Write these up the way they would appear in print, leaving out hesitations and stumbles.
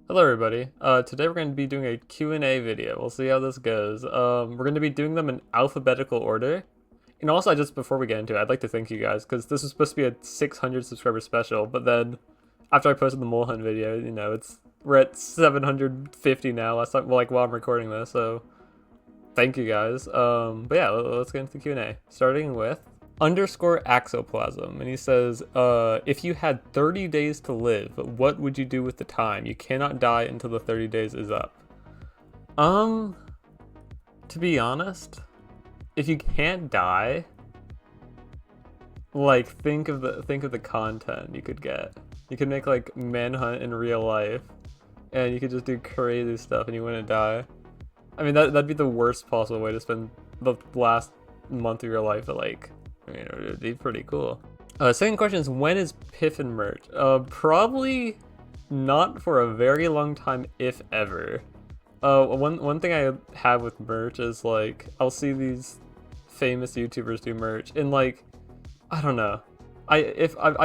Hello everybody. Today we're going to be doing a Q&A video. We'll see how this goes. We're going to be doing them in alphabetical order. And also, before we get into it, I'd like to thank you guys, because this was supposed to be a 600 subscriber special, but then after I posted the mole hunt video, we're at 750 now, last time, well, like, while I'm recording this, so thank you guys. But yeah, let's get into the Q&A. Starting with underscore axoplasm, and he says, if you had 30 days to live, what would you do with the time? You cannot die until the 30 days is up. To be honest, if you can't die, like, think of the content you could get. You could make like manhunt in real life, and you could just do crazy stuff and you wouldn't die. I mean, that'd be the worst possible way to spend the last month of your life, but like, I mean, it'd be pretty cool. Second question is, when is Piffin merch? Probably not for a very long time, if ever. One thing I have with merch is, like, I'll see these famous YouTubers do merch, and like, I don't know. I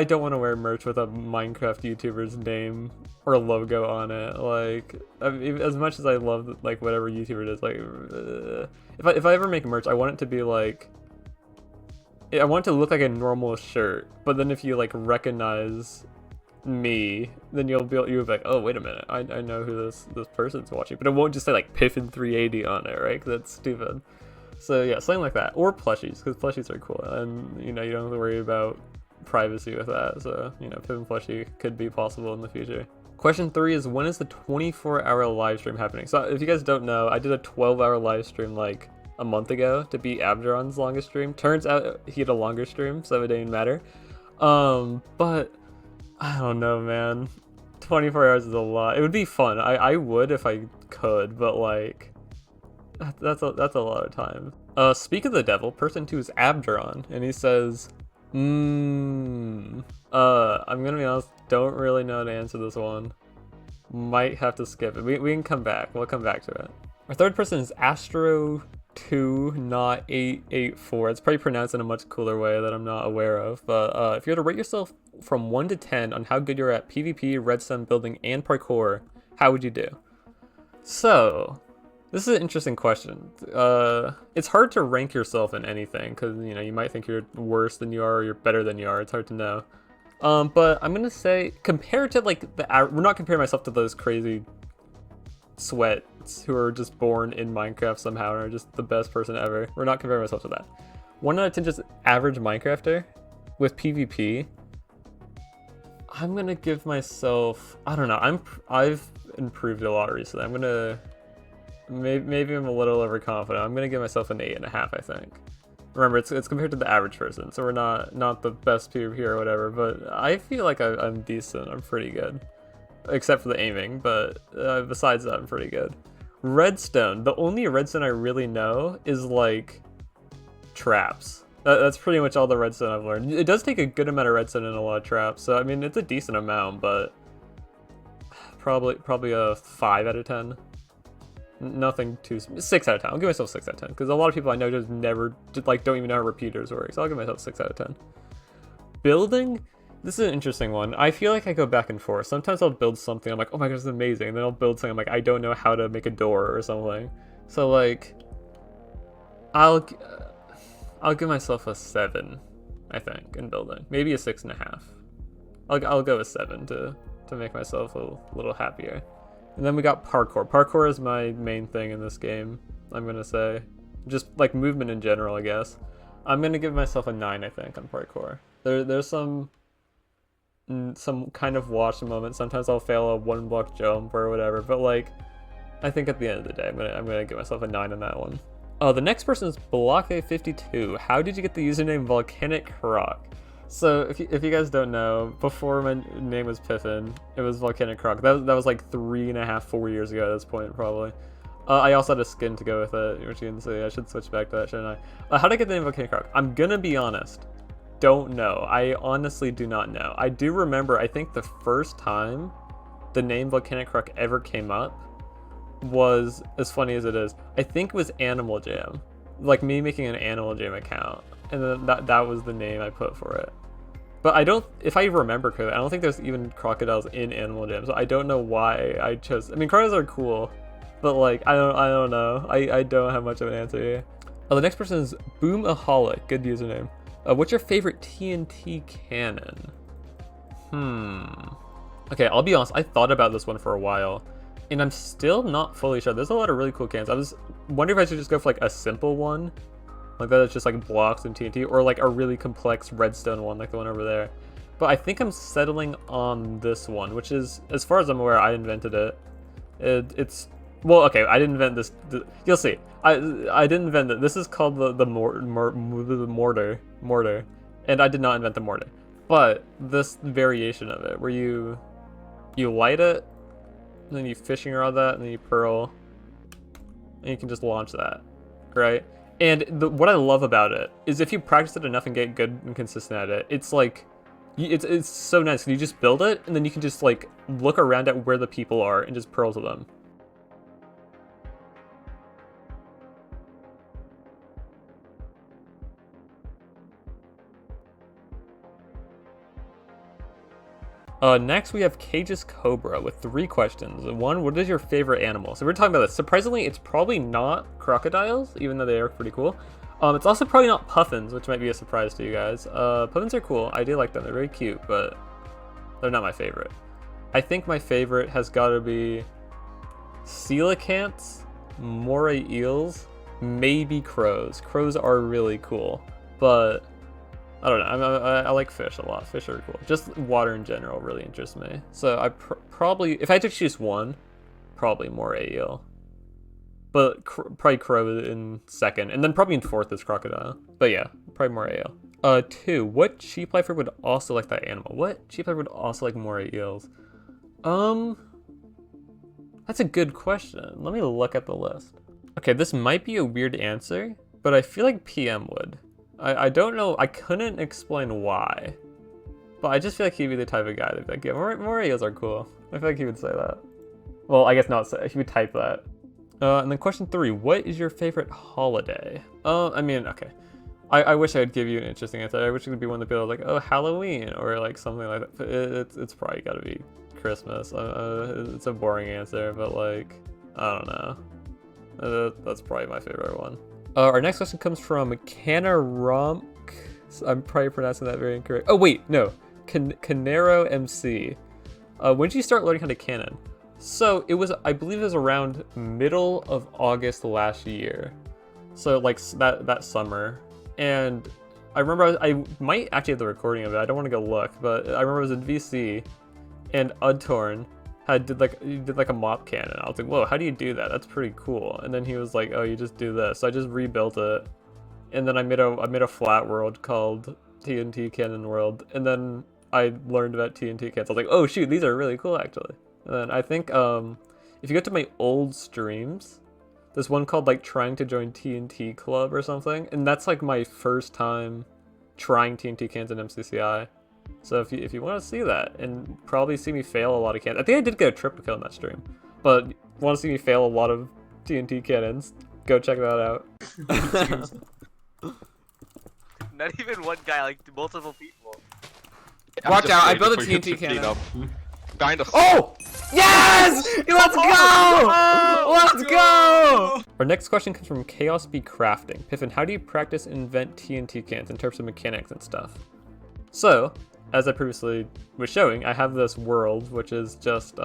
don't want to wear merch with a Minecraft YouTuber's name or logo on it. Like, I mean, as much as I love like whatever YouTuber it is, like, if I ever make merch, I want it to be like, I want it to look like a normal shirt, but then if you like recognize me, then you'll be like, oh, wait a minute, I know who this person's watching, but it won't just say like Piffin 380 on it, right? 'Cause that's stupid. So yeah, something like that, or plushies, because plushies are cool, and you don't have to worry about privacy with that. So Piffin plushie could be possible in the future. Question 3 is, when is the 24-hour live stream happening? So if you guys don't know, I did a 12-hour live stream like a month ago to beat Abderon's longest stream. Turns out he had a longer stream, so it didn't even matter. But I don't know, man. 24 hours is a lot. It would be fun. I would if I could, but like, that's a lot of time. Speak of the devil, person 2 is Abderon, and he says, I'm gonna be honest, don't really know how to answer this one. Might have to skip it. We can come back. We'll come back to it. Our third person is Astro2, not 884. It's probably pronounced in a much cooler way that I'm not aware of. But if you were to rate yourself from 1 to 10 on how good you're at PvP, redstone building, and parkour, how would you do? So, this is an interesting question. It's hard to rank yourself in anything, because you might think you're worse than you are or you're better than you are. It's hard to know. But I'm gonna say, compared to like we're not comparing myself to those crazy sweats who are just born in Minecraft somehow and are just the best person ever. We're not comparing myself to that. 1 out of 10 just average Minecrafter with PvP. I'm gonna give myself, I don't know, I've improved a lot recently. I'm gonna, maybe I'm a little overconfident. I'm gonna give myself an 8.5, I think. Remember, it's compared to the average person, so we're not the best PvP or whatever, but I feel like I'm decent. I'm pretty good. Except for the aiming, but besides that, I'm pretty good. Redstone. The only redstone I really know is like traps. That's pretty much all the redstone I've learned. It does take a good amount of redstone in a lot of traps, so I mean, it's a decent amount, but probably a 5 out of 10. Nothing too, 6 out of 10. I'll give myself 6 out of 10, because a lot of people I know just don't even know how repeaters work, so I'll give myself 6 out of 10. Building? This is an interesting one. I feel like I go back and forth. Sometimes I'll build something, I'm like, oh my god, this is amazing. And then I'll build something, I'm like, I don't know how to make a door or something. So like, I'll give myself a 7, I think, in building. Maybe a 6.5. I'll go with 7 to make myself a little happier. And then we got parkour. Parkour is my main thing in this game, I'm gonna say. Just like movement in general, I guess. I'm gonna give myself a 9, I think, on parkour. There's some kind of watch moment. Sometimes I'll fail a 1-block jump or whatever, but like, I think at the end of the day, I'm gonna give myself a 9 on that one. The next person is Block52. How did you get the username Volcanic Croc? So if you guys don't know, before my name was Piffin, it was Volcanic Croc. That was like 3.5, 4 years ago at this point, probably. I also had a skin to go with it, which you can see. I should switch back to that, shouldn't I? How did I get the name Volcanic Croc? I'm gonna be honest. Don't know. I honestly do not know. I do remember, I think the first time the name Volcanic Croc ever came up was, as funny as it is, I think it was Animal Jam. Like me making an Animal Jam account. And then that was the name I put for it. But I don't, if I remember correctly, I don't think there's even crocodiles in Animal Jam, so I don't know why I chose. I mean, crocodiles are cool, but like I don't know. I don't have much of an answer here. The next person is Boomaholic. Good username. What's your favorite TNT cannon? Okay, I'll be honest. I thought about this one for a while, and I'm still not fully sure. There's a lot of really cool cannons. I was wondering if I should just go for like a simple one, like that it's just like blocks and TNT, or like a really complex redstone one like the one over there. But I think I'm settling on this one, which is, as far as I'm aware, I invented it. It's, well, okay, I didn't invent this. You'll see. I didn't invent it. This is called the mortar, and I did not invent the mortar. But this variation of it, where you light it, and then you fishing rod that, and then you pearl, and you can just launch that, right? And what I love about it is if you practice it enough and get good and consistent at it, it's like, it's so nice. You just build it, and then you can just like look around at where the people are and just pearl to them. Next we have Cage's Cobra with 3 questions. 1, what is your favorite animal? So we're talking about this. Surprisingly, it's probably not crocodiles, even though they are pretty cool. It's also probably not puffins, which might be a surprise to you guys. Puffins are cool. I do like them. They're very cute, but they're not my favorite. I think my favorite has got to be coelacanths, moray eels, maybe crows. Crows are really cool, but I don't know. I like fish a lot. Fish are cool. Just water in general really interests me. So I probably, if I had to choose one, probably moray eel. But probably crow in second, and then probably in fourth is crocodile. But yeah, probably moray eel. 2, what cheap lifer would also like that animal? What cheap lifer would also like moray eels? That's a good question. Let me look at the list. Okay, this might be a weird answer, but I feel like PM would. I don't know, I couldn't explain why, but I just feel like he'd be the type of guy that'd be like, yeah, moray eels are cool. I feel like he would say that. Well, I guess not say, he would type that. And then question 3, what is your favorite holiday? I mean, okay. I wish I'd give you an interesting answer. I wish it would be one of the people like, oh, Halloween, or like something like that. But it's probably gotta be Christmas. It's a boring answer, but like, I don't know. That's probably my favorite one. Our next question comes from Canaromk. I'm probably pronouncing that very incorrect. Oh wait, no, Canaro MC. When did you start learning how to cannon? So it was, I believe it was around middle of August last year. So like that summer. And I remember I might actually have the recording of it. I don't want to go look, but I remember I was in VC and Udtorn did like a mop cannon. I was like, whoa, how do you do that? That's pretty cool. And then he was like, oh, you just do this. So I just rebuilt it, and then I made a flat world called TNT Cannon World. And then I learned about TNT cannons. I was like, oh shoot, these are really cool actually. And then I think if you go to my old streams, there's one called like trying to join TNT Club or something, and that's like my first time trying TNT cannons in MCCI. So if you want to see that and probably see me fail a lot of cannons, I think I did get a triple kill in that stream, but want to see me fail a lot of TNT cannons, go check that out. Not even one guy, like multiple people. Watch out, I built a TNT cannon. Behind us. Oh! Yes! Let's go! Let's go! Our next question comes from Chaos Be Crafting. Piffin, how do you practice and invent TNT cannons in terms of mechanics and stuff? So, as I previously was showing, I have this world, which is just,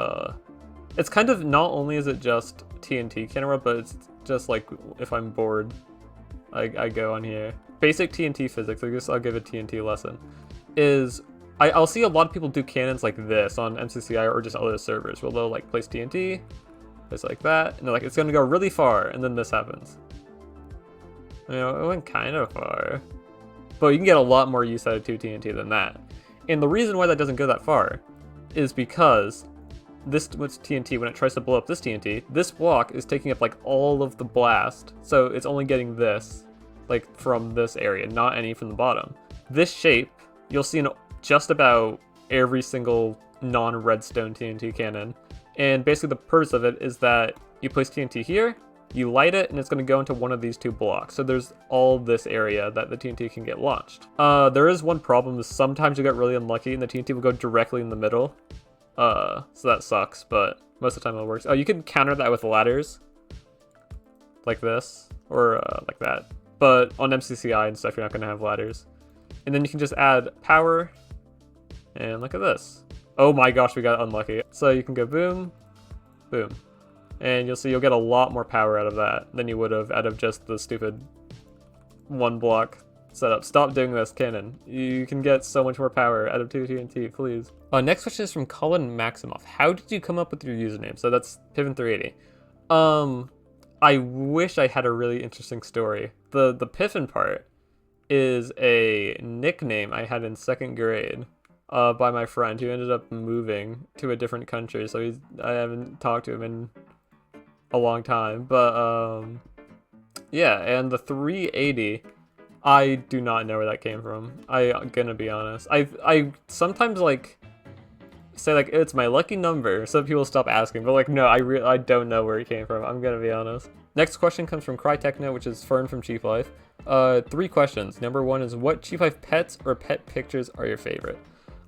it's kind of, not only is it just TNT cannon world, but it's just like, if I'm bored, I go on here. Basic TNT physics, I guess I'll give a TNT lesson, is, I'll see a lot of people do cannons like this on MCCI or just other servers, where they'll like place TNT, place like that, and they're like, it's gonna go really far, and then this happens. You know, it went kind of far. But you can get a lot more use out of 2 TNT than that. And the reason why that doesn't go that far is because this TNT, when it tries to blow up this TNT, this block is taking up like all of the blast, so it's only getting this, like from this area, not any from the bottom. This shape, you'll see in just about every single non-redstone TNT cannon. And basically the purpose of it is that you place TNT here, You light it, and it's going to go into one of these 2 blocks. So there's all this area that the TNT can get launched. There is one problem, is sometimes you get really unlucky, and the TNT will go directly in the middle. So that sucks, but most of the time it works. Oh, you can counter that with ladders. Like this, or like that. But on MCCI and stuff, you're not going to have ladders. And then you can just add power, and look at this. Oh my gosh, we got unlucky. So you can go boom, boom. And you'll see you'll get a lot more power out of that than you would have out of just the stupid 1 block setup. Stop doing this, Cannon. You can get so much more power out of 2 TNT, please. Next question is from Colin Maximoff. How did you come up with your username? So that's Piffin380. I wish I had a really interesting story. The Piffin part is a nickname I had in 2nd grade. By my friend who ended up moving to a different country, so I haven't talked to him in a long time. But yeah, and the 380, I do not know where that came from. I'm gonna be honest. I sometimes like say like it's my lucky number, so people stop asking. But like no, I don't know where it came from. I'm gonna be honest. Next question comes from CryTechno, which is Fern from Chief Life. 3 questions. Number 1 is, what Chief Life pets or pet pictures are your favorite?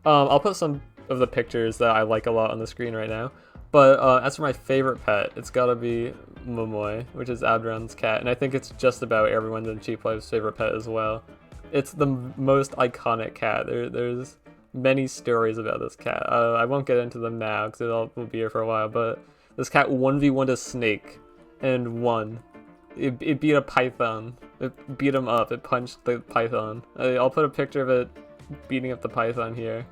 I'll put some of the pictures that I like a lot on the screen right now. But as for my favorite pet, it's gotta be Momoy, which is Abdron's cat. And I think it's just about everyone in Cheap Life's favorite pet as well. It's the most iconic cat. There's many stories about this cat. I won't get into them now because we'll be here for a while. But this cat 1v1'd a snake and won. It beat a python. It beat him up. It punched the python. I'll put a picture of it beating up the python here.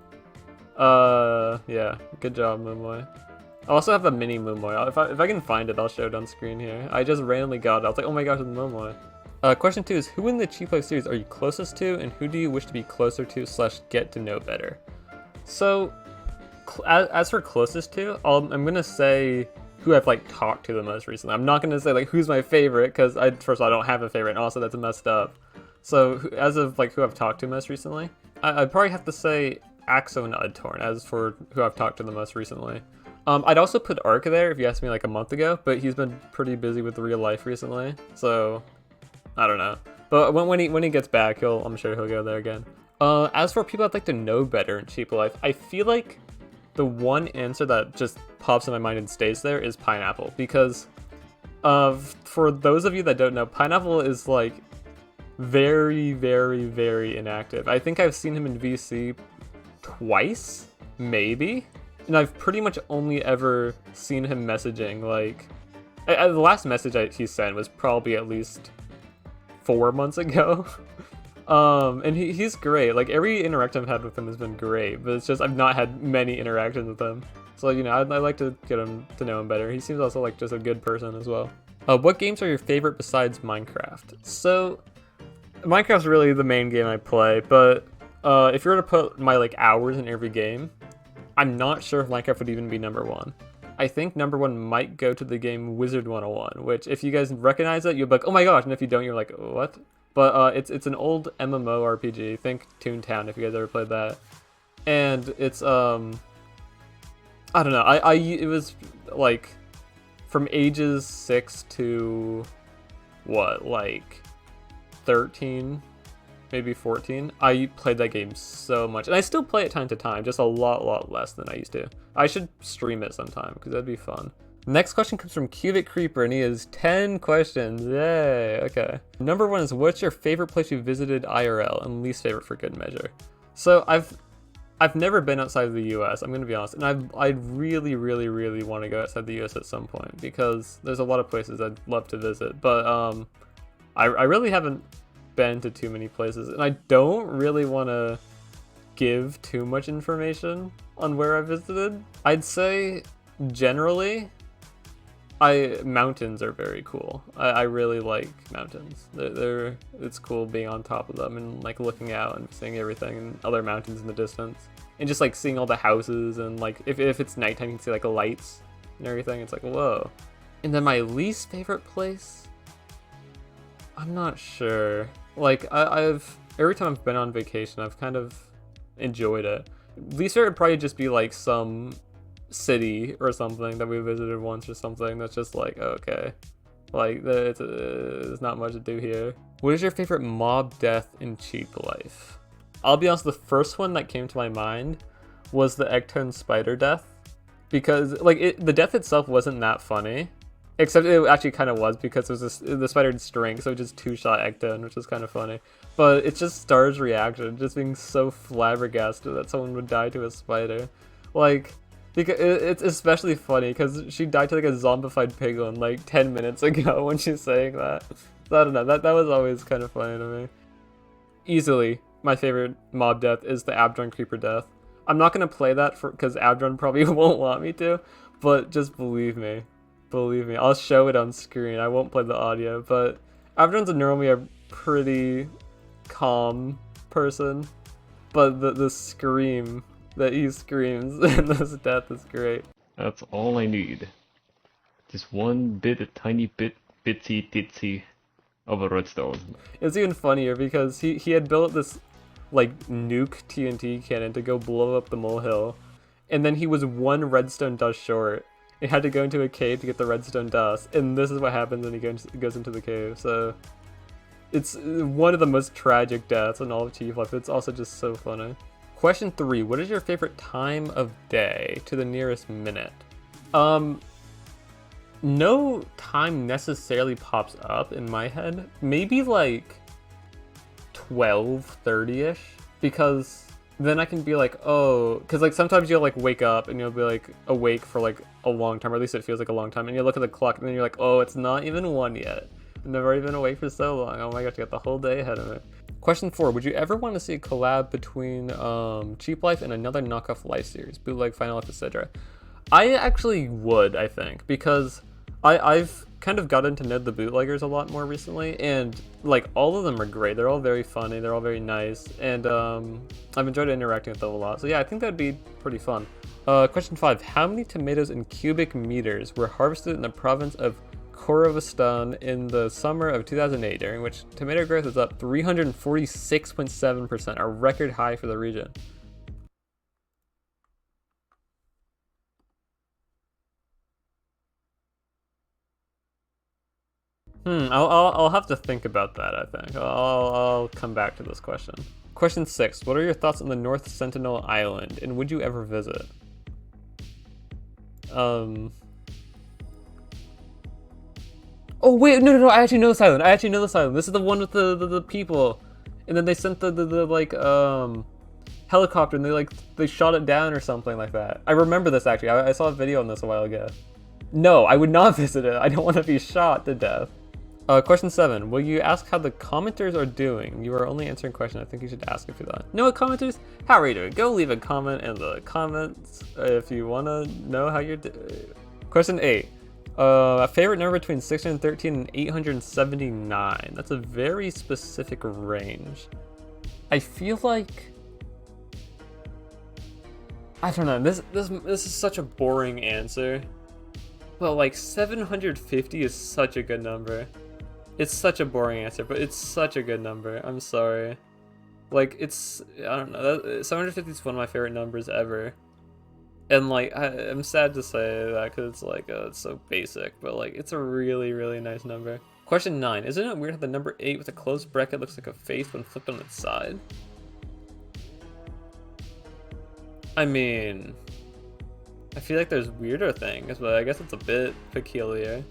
Yeah, good job, Momoy. I also have a mini Momoy. If I can find it, I'll show it on screen here. I just randomly got it. I was like, oh my gosh, it's Momoy. Question 2 is, who in the Chief Life series are you closest to, and who do you wish to be closer to / get to know better? So, as for closest to, I'm gonna say who I've like talked to the most recently. I'm not gonna say like who's my favorite, because first of all, I don't have a favorite, and also that's messed up. So as of like who I've talked to most recently, I'd probably have to say Axo and Udtorn as for who I've talked to the most recently. I'd also put Ark there if you asked me like a month ago, but he's been pretty busy with real life recently, so I don't know. But when he gets back, I'm sure he'll go there again. As for people I'd like to know better in Cheap Life, I feel like the one answer that just pops in my mind and stays there is Pineapple, because for those of you that don't know, Pineapple is like very, very, very inactive. I think I've seen him in VC twice, maybe, and I've pretty much only ever seen him messaging, like, the last message he sent was probably at least 4 months ago. And he's great. Like, every interaction I've had with him has been great, but it's just I've not had many interactions with him. So, you know, I'd like to get him to know him better. He seems also like just a good person as well. What games are your favorite besides Minecraft? So, Minecraft's really the main game I play, but if you were to put my like hours in every game, I'm not sure if Minecraft would even be number 1. I think number 1 might go to the game Wizard 101, which if you guys recognize it, you'll be like, oh my gosh, and if you don't, you're like, what? But it's an old MMORPG. Think Toontown if you guys ever played that. And it's I don't know. It was like from ages 6 to what, like 13, maybe 14. I played that game so much, and I still play it time to time, just a lot less than I used to. I should stream it sometime because that'd be fun. Next question comes from Cubic Creeper, and he has 10 questions. Yay, okay. Number 1 is, what's your favorite place you visited IRL, and least favorite for good measure? So I've never been outside of the US, I'm gonna be honest, and I'd really want to go outside the US at some point, because there's a lot of places I'd love to visit, but I really haven't been to too many places, and I don't really want to give too much information on where I visited. I'd say generally mountains are very cool. I really like mountains. It's cool being on top of them and like looking out and seeing everything and other mountains in the distance, and just like seeing all the houses, and like if it's nighttime you can see like lights and everything. It's like, whoa. And then my least favorite place, I'm not sure. Like I've every time I've been on vacation, I've kind of enjoyed it. Least favorite would probably just be like some city or something that we visited once or something that's just like, okay, Like, there's not much to do here. What is your favorite mob death in Cheap Life? I'll be honest, the first one that came to my mind was the Ectone spider death. Because, like, the death itself wasn't that funny. Except it actually kind of was, because it was the spider had string, so it just two-shot Ectone, which was kind of funny. But it's just Star's reaction, just being so flabbergasted that someone would die to a spider. Like, because it's especially funny because she died to like a zombified piglin like 10 minutes ago when she's saying that. So I don't know, that was always kind of funny to me. Easily, my favorite mob death is the Abdron Creeper death. I'm not going to play that because Abdron probably won't want me to, but just believe me. Believe me, I'll show it on screen. I won't play the audio, but Abdron's normally a pretty calm person, but the scream that he screams in this death is great. That's all I need. Just a tiny bit, bitsy titsy of a redstone. It's even funnier because he had built this like nuke TNT cannon to go blow up the molehill, and then he was one redstone dust short. He had to go into a cave to get the redstone dust, and this is what happens when he goes into the cave. So it's one of the most tragic deaths in all of Cheap Life. It's also just so funny. Question 3, what is your favorite time of day to the nearest minute? No time necessarily pops up in my head. Maybe like 12:30ish, because then I can be like, oh, because like sometimes you'll like wake up and you'll be like awake for like a long time, or at least it feels like a long time, and you look at the clock and then you're like, oh, it's not even 1 yet. I've never already been awake for so long. Oh my gosh, I got the whole day ahead of me. Question 4, would you ever want to see a collab between Cheap Life and another knockoff life series, Bootleg, Final Life, etc.? I actually would, I think, because I've kind of gotten to know the bootleggers a lot more recently, and like all of them are great. They're all very funny, they're all very nice, and I've enjoyed interacting with them a lot. So yeah, I think that'd be pretty fun. Question 5, how many tomatoes in cubic meters were harvested in the province of Khoravastan in the summer of 2008, during which tomato growth was up 346.7%, a record high for the region? I'll have to think about that, I think. I'll come back to this question. Question 6, what are your thoughts on the North Sentinel Island, and would you ever visit? Oh wait, no, I actually know this island. This is the one with the people. And then they sent the like, helicopter and they shot it down or something like that. I remember this actually. I saw a video on this a while ago. No, I would not visit it. I don't want to be shot to death. Question 7. Will you ask how the commenters are doing? You are only answering question. I think you should ask if you're that. No, commenters, how are you doing? Go leave a comment in the comments if you want to know how you're doing. Question 8. A favorite number between 613 and 879. That's a very specific range. I feel like, I don't know. This is such a boring answer. But like 750 is such a good number. It's such a boring answer, but it's such a good number. I'm sorry. Like, it's, I don't know, 750 is one of my favorite numbers ever. And like, I'm sad to say that because it's like, it's so basic, but like, it's a really, really nice number. Question 9, isn't it weird how the number 8 with a closed bracket looks like a face when flipped on its side? I mean, I feel like there's weirder things, but I guess it's a bit peculiar.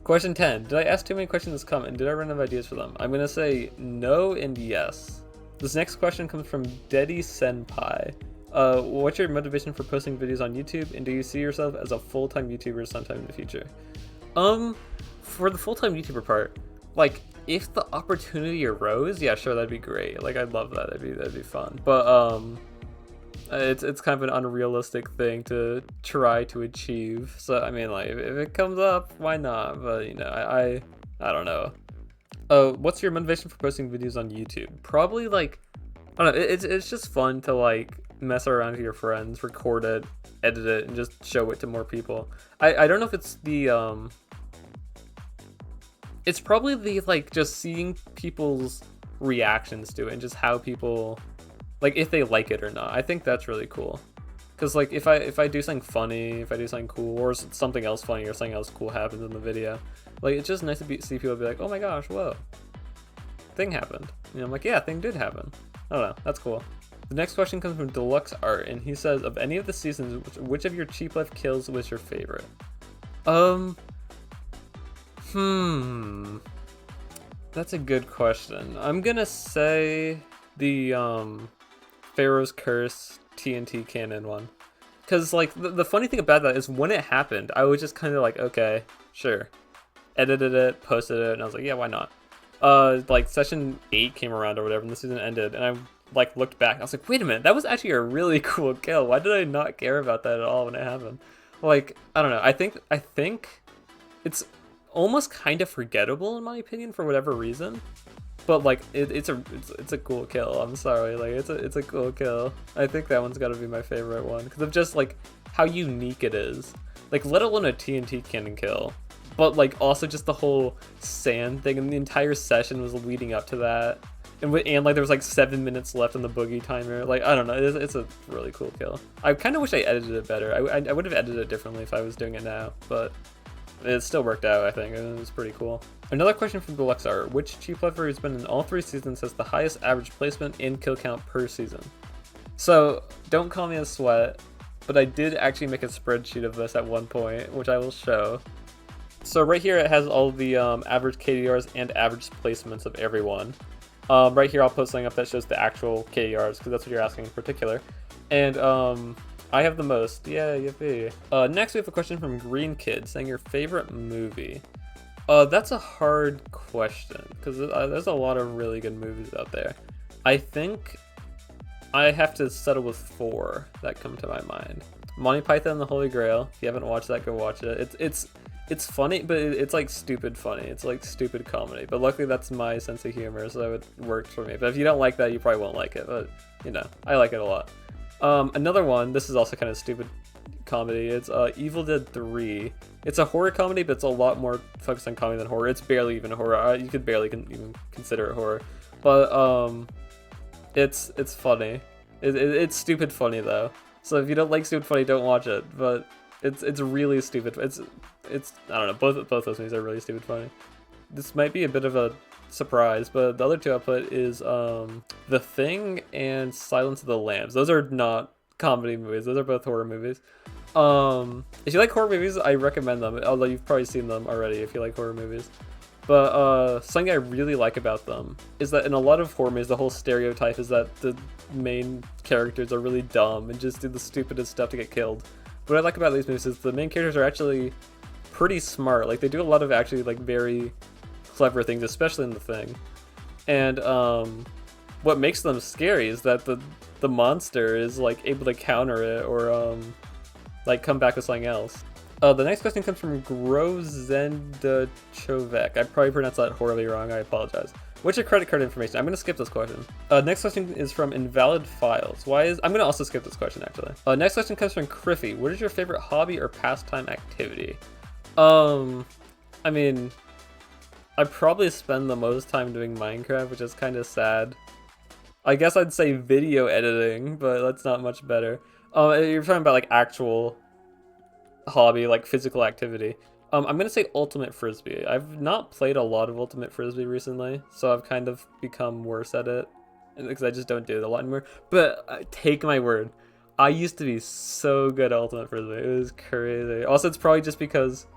Question 10. Did I ask too many questions in this comment, and did I run out of ideas for them? I'm gonna say no and yes. This next question comes from Deddy Senpai. What's your motivation for posting videos on YouTube, and do you see yourself as a full-time YouTuber sometime in the future? For the full-time YouTuber part, like, if the opportunity arose, yeah, sure, that'd be great. Like, I'd love that. That'd be fun. But it's kind of an unrealistic thing to try to achieve. So I mean, like, if it comes up, why not? But you know, I don't know. What's your motivation for posting videos on YouTube? Probably like, I don't know. It's just fun to like mess around with your friends, record it, edit it, and just show it to more people. I don't know if it's the it's probably the like just seeing people's reactions to it and just how people, like, if they like it or not. I think that's really cool. Because like if I do something funny, if I do something cool, or something else funny, or something else cool happens in the video, like it's just nice to see people be like, oh my gosh, whoa, thing happened. You know, I'm like, yeah, thing did happen. I don't know, that's cool. The next question comes from Deluxe Art, and he says, of any of the seasons, which of your cheap life kills was your favorite? That's a good question. I'm gonna say the Pharaoh's Curse TNT cannon one. Because like the funny thing about that is when it happened, I was just kind of like, okay, sure. Edited it, posted it, and I was like, yeah, why not? Like session 8 came around or whatever, and the season ended, and I like looked back, I was like, wait a minute, that was actually a really cool kill. Why did I not care about that at all when it happened? Like, I don't know. I think it's almost kind of forgettable in my opinion for whatever reason. But like it's a cool kill. I'm sorry, like it's a cool kill. I think that one's gotta be my favorite one because of just like how unique it is. Like let alone a TNT cannon kill, but like also just the whole sand thing and the entire session was leading up to that. And like there was like 7 minutes left on the boogie timer. Like I don't know, it's a really cool kill. I kind of wish I edited it better. I would have edited it differently if I was doing it now, but it still worked out. I think it was pretty cool. Another question from Deluxe Art: which cheap lever who's been in all 3 seasons has the highest average placement and kill count per season? So don't call me a sweat, but I did actually make a spreadsheet of this at one point, which I will show. So right here it has all the average KDRs and average placements of everyone. Right here I'll put something up that shows the actual KDRs because that's what you're asking in particular. And I have the most. Yeah, yippee. Next we have a question from Green Kid saying your favorite movie. That's a hard question because there's a lot of really good movies out there. I think I have to settle with 4 that come to my mind. Monty Python and the Holy Grail. If you haven't watched that, go watch it. It's funny, but it's like stupid funny. It's like stupid comedy. But luckily that's my sense of humor, so it works for me. But if you don't like that, you probably won't like it. But you know, I like it a lot. Another one, this is also kind of stupid comedy, it's Evil Dead 3. It's a horror comedy, but it's a lot more focused on comedy than horror. It's barely even horror. You could barely even consider it horror. But it's funny. It's stupid funny though. So if you don't like stupid funny, don't watch it. But it's really stupid. It's I don't know. Both those movies are really stupid funny. This might be a bit of a surprise, but the other 2 I put is The Thing and Silence of the Lambs. Those are not comedy movies. Those are both horror movies. If you like horror movies, I recommend them, although you've probably seen them already if you like horror movies. But something I really like about them is that in a lot of horror movies, the whole stereotype is that the main characters are really dumb and just do the stupidest stuff to get killed. What I like about these movies is the main characters are actually pretty smart. Like they do a lot of actually like very clever things, especially in The Thing. And what makes them scary is that the monster is like able to counter it or like come back with something else. The next question comes from Grozendachovek. I probably pronounced that horribly wrong, I apologize. What's your credit card information? I'm gonna skip this question. Next question is from Invalid Files. I'm gonna also skip this question actually. Next question comes from Criffy. What is your favorite hobby or pastime activity? I mean, I probably spend the most time doing Minecraft, which is kind of sad. I guess I'd say video editing, but that's not much better. You're talking about like actual hobby, like physical activity. I'm gonna say Ultimate Frisbee. I've not played a lot of Ultimate Frisbee recently, so I've kind of become worse at it because I just don't do it a lot anymore. But take my word, I used to be so good at Ultimate Frisbee. It was crazy. Also, it's probably just because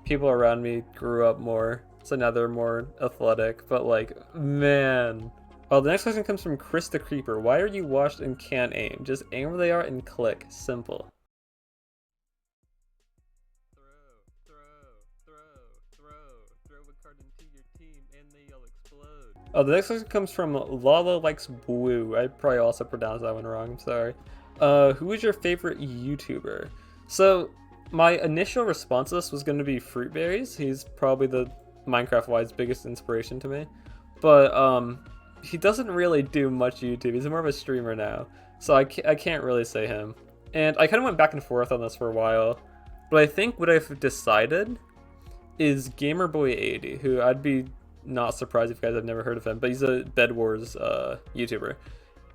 people around me grew up more, so now they're more athletic. But like, man. The next question comes from Chris the Creeper. Why are you washed and can't aim? Just aim where they are and click. Simple. Throw a card into your team and they all explode. The next question comes from Lala Likes Blue. I probably also pronounced that one wrong, I'm sorry. Who is your favorite YouTuber? So, my initial response to this was going to be Fruitberries. He's probably the Minecraft-wise biggest inspiration to me. But, he doesn't really do much YouTube. He's more of a streamer now. So I can't really say him. And I kind of went back and forth on this for a while. But I think what I've decided is GamerBoy80, who I'd be not surprised if you guys have never heard of him. But he's a Bed Wars YouTuber.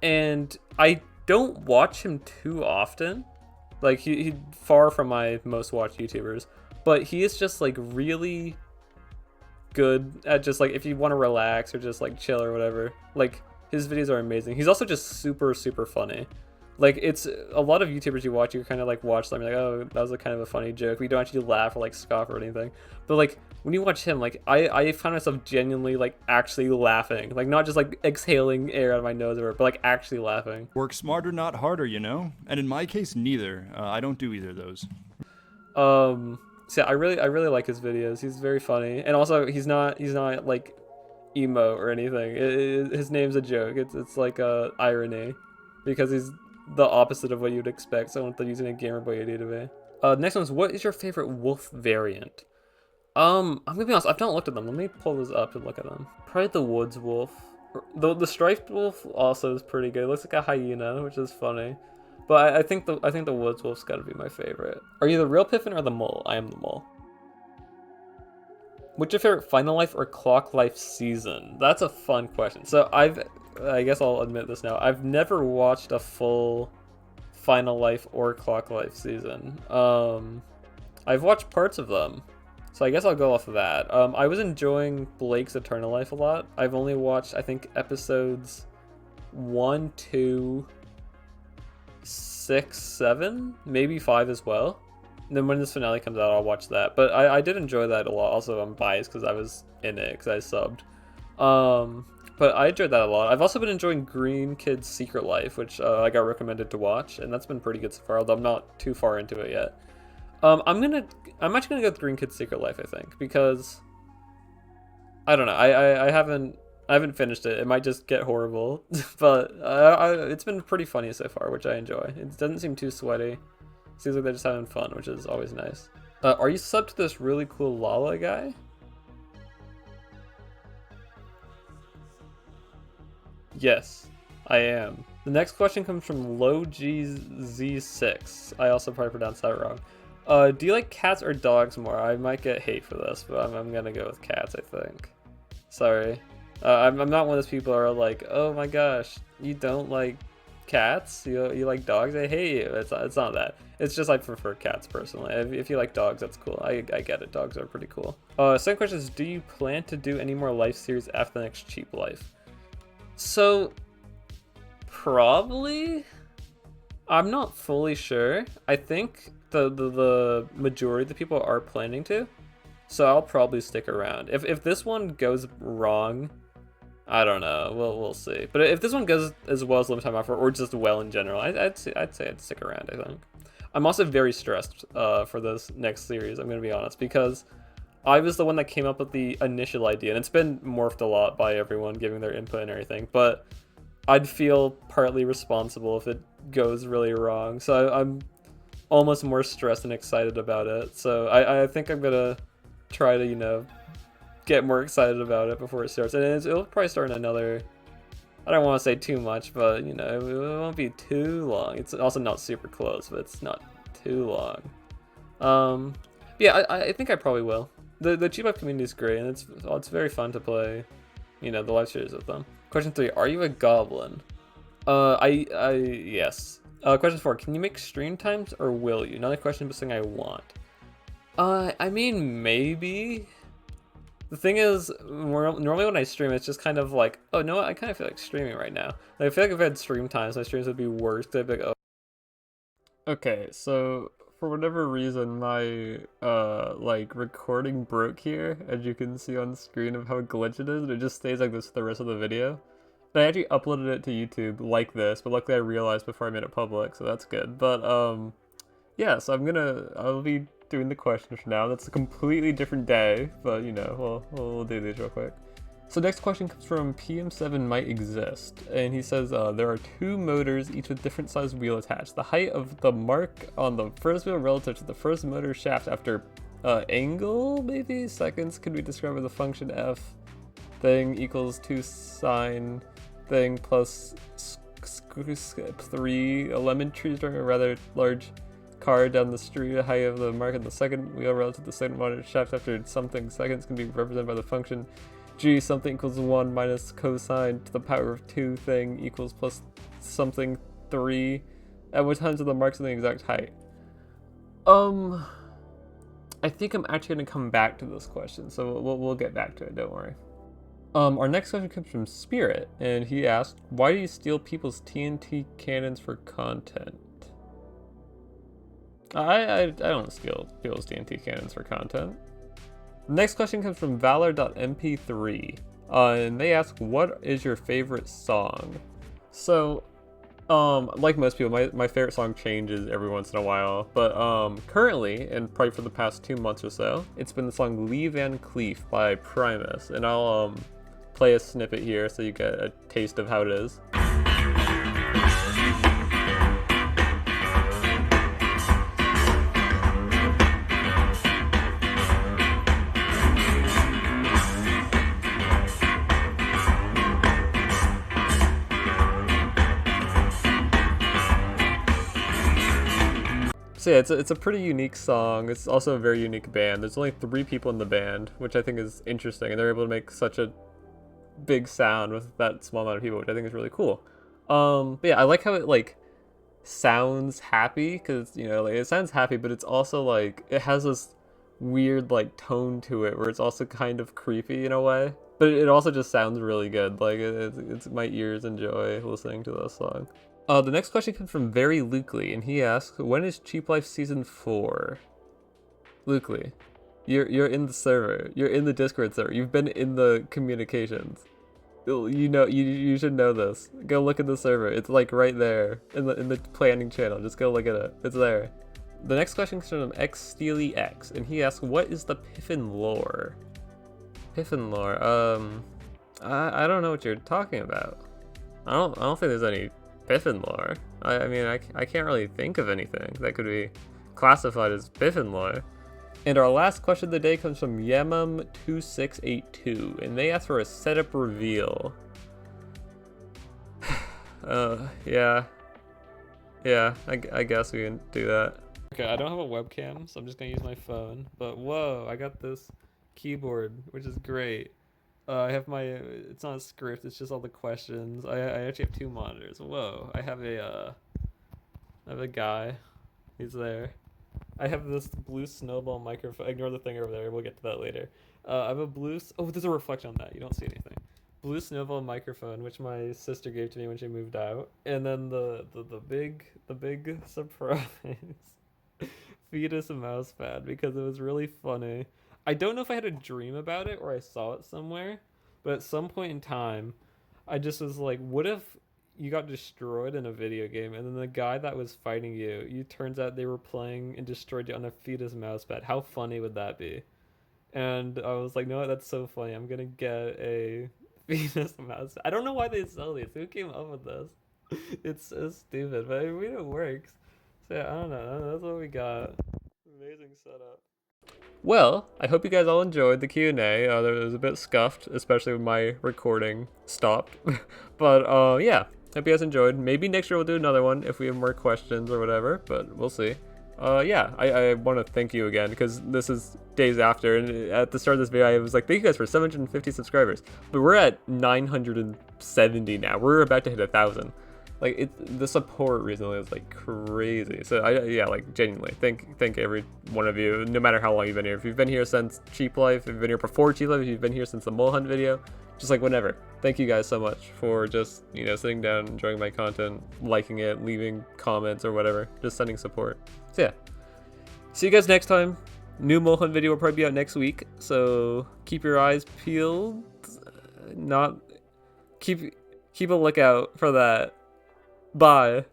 And I don't watch him too often. Like he far from my most watched YouTubers, but he is just like really good at just like if you want to relax or just like chill or whatever. Like his videos are amazing. He's also just super funny. Like it's a lot of YouTubers you watch, you kind of like watch them, you're like, oh, that was a kind of a funny joke. We don't actually laugh or like scoff or anything. But like when you watch him, like I found myself genuinely like actually laughing, like not just like exhaling air out of my nose or, but like actually laughing. Work smarter, not harder, you know. And in my case, neither. I don't do either of those. So yeah, I really like his videos. He's very funny, and also he's not like emo or anything. His name's a joke. It's like a irony, because he's the opposite of what you'd expect someone using a Gamer Boy AD to be. Next one is, what is your favorite wolf variant? I'm gonna be honest, I've not looked at them. Let me pull this up and look at them. Probably the woods wolf. The striped wolf also is pretty good. It looks like a hyena, which is funny. But I think the woods wolf's gotta be my favorite. Are you the real Piffin or the mole? I am the mole. What's your favorite Final Life or Clock Life season? That's a fun question. So I guess I'll admit this now. I've never watched a full Final Life or Clock Life season. I've watched parts of them, so I guess I'll go off of that. I was enjoying Blake's Eternal Life a lot. I've only watched, I think, episodes 1, 2, 6, 7, maybe 5 as well. And then when this finale comes out, I'll watch that. But I did enjoy that a lot. Also, I'm biased because I was in it, because I subbed. But I enjoyed that a lot. I've also been enjoying Green Kid's Secret Life, which I got recommended to watch, and that's been pretty good so far, although I'm not too far into it yet. I'm actually gonna go with Green Kid's Secret Life, I think, because I don't know. I haven't finished it. It might just get horrible, but it's been pretty funny so far, which I enjoy. It doesn't seem too sweaty. Seems like they're just having fun, which is always nice. Are you subbed to this really cool Lala guy? Yes, I am. The next question comes from LowGZ6. I also probably pronounced that wrong. Do you like cats or dogs more? I might get hate for this, but I'm gonna go with cats, I think. Sorry. I'm not one of those people who are like, oh my gosh, you don't like cats? You like dogs? I hate you. It's not that. It's just I prefer cats personally. If you like dogs, that's cool. I get it. Dogs are pretty cool. Second question is, do you plan to do any more life series after the next Cheap Life? So, probably. I'm not fully sure. I think the majority of the people are planning to, so I'll probably stick around. If this one goes wrong, I don't know. We'll see. But if this one goes as well as Limited Time Offer, or just well in general, I'd say I'd stick around, I think. I'm also very stressed for this next series, I'm gonna be honest, because I was the one that came up with the initial idea, and it's been morphed a lot by everyone giving their input and everything, but I'd feel partly responsible if it goes really wrong, so I'm almost more stressed and excited about it. So I think I'm gonna try to, you know, get more excited about it before it starts, and it'll probably start in another, I don't want to say too much, but you know, it won't be too long. It's also not super close, but it's not too long. Yeah, I think I probably will. The Cheap Life community is great, and it's very fun to play, you know, the live series with them. Question 3, are you a goblin? Yes. Question 4, can you make stream times, or will you? Not a question, but something I want. I mean, maybe. The thing is, normally when I stream, it's just kind of like, oh, no, I kind of feel like streaming right now. Like, I feel like if I had stream times, my streams would be worse, 'cause I'd be like, oh. Okay, so for whatever reason, my like recording broke here, as you can see on screen of how glitched it is, and it just stays like this for the rest of the video. And I actually uploaded it to YouTube like this, but luckily I realized before I made it public, so that's good. But yeah, so I'll be doing the questions for now. That's a completely different day, but you know, we'll do these real quick. So next question comes from PM7 Might Exist, and he says there are 2 motors, each with different sized wheel attached. The height of the mark on the first wheel relative to the first motor shaft after angle, maybe seconds, could be described with the function f thing equals 2 sine thing plus 3 lemon trees during a rather large car down the street. The height of the mark on the second wheel relative to the second motor shaft after something seconds can be represented by the function g something equals 1 minus cosine to the power of 2 thing equals plus something 3 at what times are the marks of the exact height. I think I'm actually gonna come back to this question, so we'll get back to it. Don't worry. Our next question comes from Spirit, and he asked, "Why do you steal people's TNT cannons for content?" I don't steal people's TNT cannons for content. The next question comes from Valor.mp3, and they ask, "What is your favorite song?" So, like most people, my favorite song changes every once in a while, but currently, and probably for the past 2 months or so, it's been the song Lee Van Cleef by Primus, and I'll play a snippet here so you get a taste of how it is. So yeah, it's a pretty unique song. It's also a very unique band. There's only 3 people in the band, which I think is interesting, and they're able to make such a big sound with that small amount of people, which I think is really cool. But yeah, I like how it like sounds happy, because you know, like it sounds happy, but it's also like it has this weird like tone to it where it's also kind of creepy in a way, but it also just sounds really good. Like it's my ears enjoy listening to this song. The next question comes from Very Lukely, and he asks, "When is Cheap Life Season 4? Lukely, you're in the server. You're in the Discord server. You've been in the communications. You know, you should know this. Go look at the server. It's like right there in the planning channel. Just go look at it. It's there." The next question comes from XSteelyX, and he asks, "What is the Piffin lore?" Piffin lore. I don't know what you're talking about. I don't think there's any Piffin lore. I mean, I can't really think of anything that could be classified as Piffin lore. And our last question of the day comes from Yemam2682, and they ask for a setup reveal. Yeah, I guess we can do that. Okay, I don't have a webcam, so I'm just gonna use my phone. But whoa, I got this keyboard, which is great. I have my, it's not a script, it's just all the questions. I actually have 2 monitors. Whoa, I have a guy. He's there. I have this blue snowball microphone. Ignore the thing over there, we'll get to that later. I have a blue, oh, there's a reflection on that, you don't see anything. Blue snowball microphone, which my sister gave to me when she moved out. And then the big surprise, fetus mouse pad, because it was really funny. I don't know if I had a dream about it or I saw it somewhere, but at some point in time, I just was like, what if you got destroyed in a video game and then the guy that was fighting you, turns out they were playing and destroyed you on a fetus mousepad? How funny would that be? And I was like, no, that's so funny. I'm gonna get a fetus mousepad. I don't know why they sell these. Who came up with this? It's so stupid, but I mean, it works. So yeah, I don't know. That's what we got. Amazing setup. Well, I hope you guys all enjoyed the Q&A. It was a bit scuffed, especially when my recording stopped. But yeah, hope you guys enjoyed. Maybe next year we'll do another one if we have more questions or whatever, but we'll see. Yeah, I want to thank you again, because this is days after, and at the start of this video I was like, thank you guys for 750 subscribers. But we're at 970 now. We're about to hit 1,000. Like, the support recently is like crazy. So yeah, like genuinely, thank every one of you, no matter how long you've been here. If you've been here since Cheap Life, if you've been here before Cheap Life, if you've been here since the mole hunt video, just like whenever. Thank you guys so much for just, you know, sitting down, enjoying my content, liking it, leaving comments or whatever, just sending support. So yeah, see you guys next time. New mole hunt video will probably be out next week, so keep your eyes peeled. Keep a lookout for that. Bye.